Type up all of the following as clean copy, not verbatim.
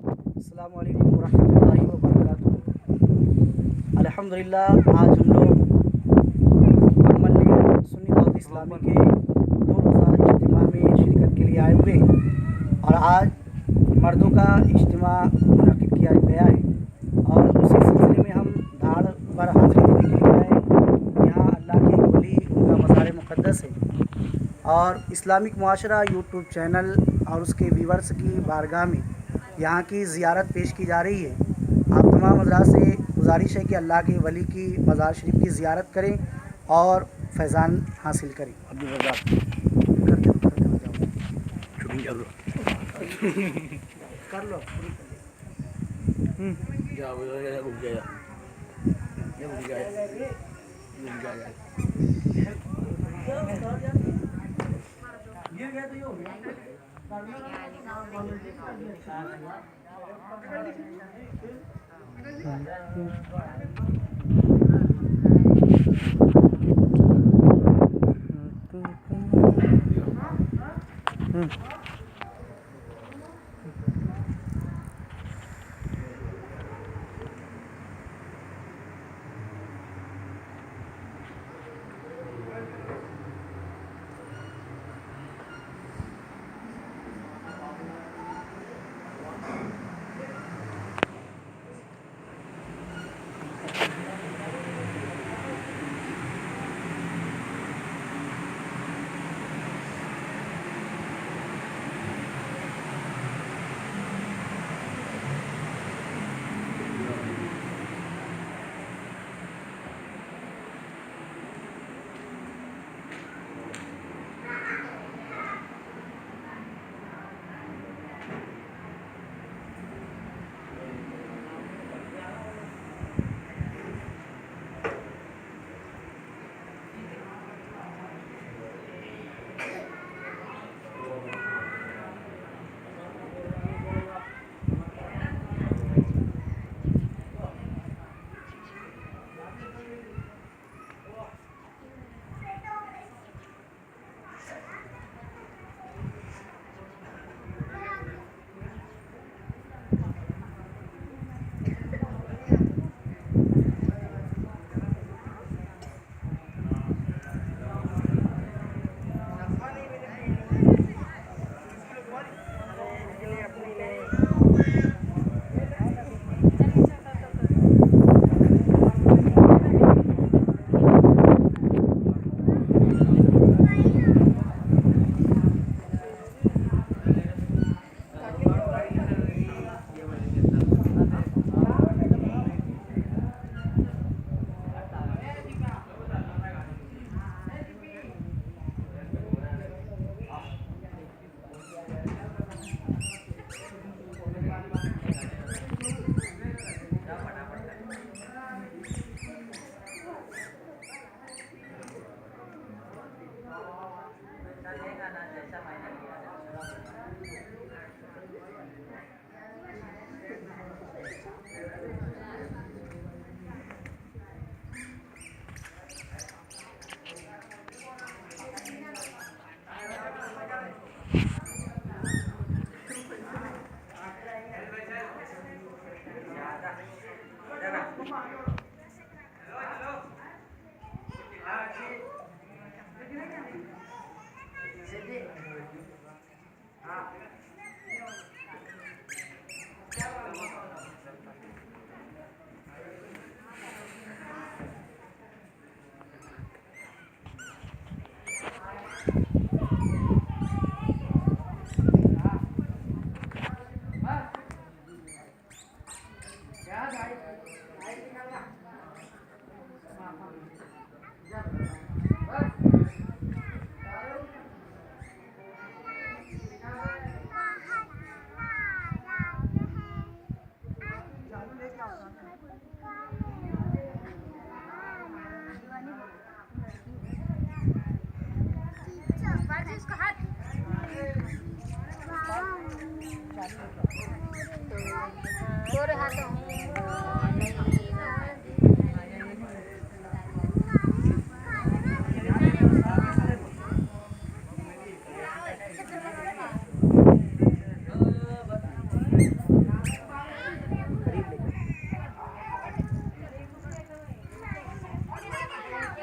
अस्सलामु अलैकुम वरहमतुल्लाहि वबरकातुहू। अल्हम्दुलिल्लाह, आज हम लोग अमल सुन्नी दावत इस्लामी के 2 रोज़ा इज्तिमा में शिरकत के लिए आए हुए हैं और आज मर्दों का इज्तिमा मुनक़िद किया गया है और उसी सिलसिले में हम धाड़ पर हाज़िरी देने के लिए आए। यहाँ अल्लाह के एक वली, उनका मज़ार मुक़द्दस है और इस्लामिक मुआशरा यूट्यूब चैनल और उसके व्यूअर्स की बारगाह में यहाँ की ज़ियारत पेश की जा रही है। आप तमाम हज़रात से गुजारिश है कि अल्लाह के वली की मज़ार शरीफ की ज़ियारत करें और फैज़ान हासिल करें। कर लो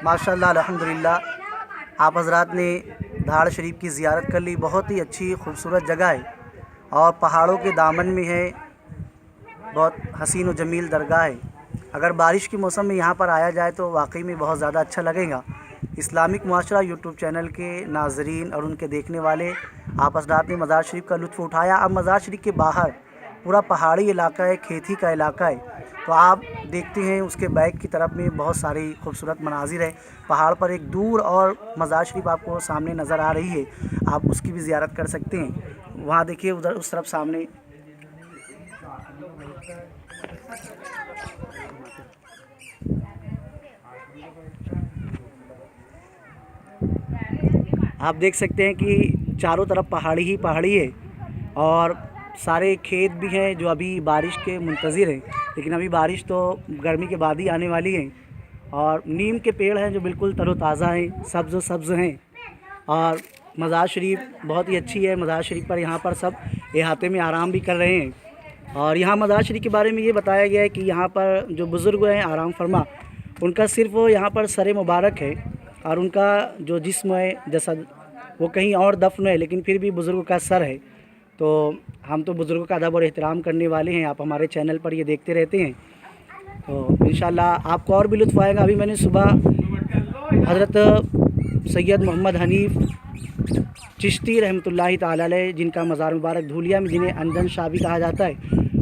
माशाल्लाह अल्हम्दुलिल्लाह आप हज़रात ने धाड़ शरीफ की ज़ियारत कर ली। बहुत ही अच्छी खूबसूरत जगह है और पहाड़ों के दामन में है, बहुत हसीन व जमील दरगाह है। अगर बारिश के मौसम में यहाँ पर आया जाए तो वाकई में बहुत ज़्यादा अच्छा लगेगा। इस्लामिक मुआशरा यूट्यूब चैनल के नाजरीन और उनके देखने वाले, आप हज़रात ने मज़ार शरीफ का लुत्फ़ उठाया। अब मज़ार शरीफ के बाहर पूरा पहाड़ी इलाका है, खेती का इलाका है, तो आप देखते हैं उसके बैक की तरफ में बहुत सारी खूबसूरत मनाजिर है। पहाड़ पर एक दूर और मज़ार शरीफ आपको सामने नज़र आ रही है, आप उसकी भी ज़ियारत कर सकते हैं। वहाँ देखिए उधर उस तरफ सामने आप देख सकते हैं कि चारों तरफ पहाड़ी ही पहाड़ी है और सारे खेत भी हैं जो अभी बारिश के मुंतज़िर हैं, लेकिन अभी बारिश तो गर्मी के बाद ही आने वाली है। और नीम के पेड़ हैं जो बिल्कुल तरोताज़ा हैं, सब्ज़ हैं। और मज़ार शरीफ बहुत ही अच्छी है। मज़ार शरीफ पर यहाँ पर सब इहाते में आराम भी कर रहे हैं। और यहाँ मज़ार शरीफ के बारे में ये बताया गया है कि यहाँ पर जो बुज़ुर्ग हैं आराम फरमा, उनका सिर्फ़ यहाँ पर सर मुबारक है और उनका जो जिस्म है जसद वो कहीं और दफन है, लेकिन फिर भी बुज़ुर्गों का सर है। तो हम तो बुज़ुर्गों का अदब और एहतराम करने वाले हैं। आप हमारे चैनल पर ये देखते रहते हैं, तो इंशाल्लाह आपको और भी लुत्फ़ आएगा। अभी मैंने सुबह हज़रत सैयद मोहम्मद हनीफ़ चिश्ती रहमतुल्लाहि ताला अलैह, जिनका मज़ार मुबारक धूलिया में, जिन्हें अंजन शाह भी कहा जाता है,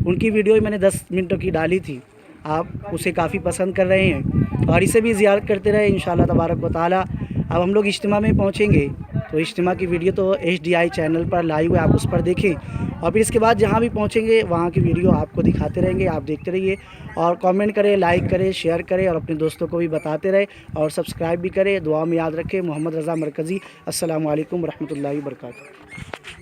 उनकी वीडियो मैंने 10 मिनटों की डाली थी। आप उसे काफ़ी पसंद कर रहे हैं और इसे भी ज़ियारत करते रहे इंशाअल्लाह तबारक व ताला। अब हम लोग इज्तिमा में पहुँचेंगे, तो इज्तिमा की वीडियो तो HDI चैनल पर लाइव है, आप उस पर देखें। और फिर इसके बाद जहाँ भी पहुँचेंगे वहाँ की वीडियो आपको दिखाते रहेंगे, आप देखते रहिए और कमेंट करें, लाइक करें, शेयर करें और अपने दोस्तों को भी बताते रहें और सब्सक्राइब भी करें। दुआ में याद रखें। मोहम्मद रज़ा मरकज़ी। अस्सलामु अलैकुम रहमतुल्लाहि व बरकातुहू।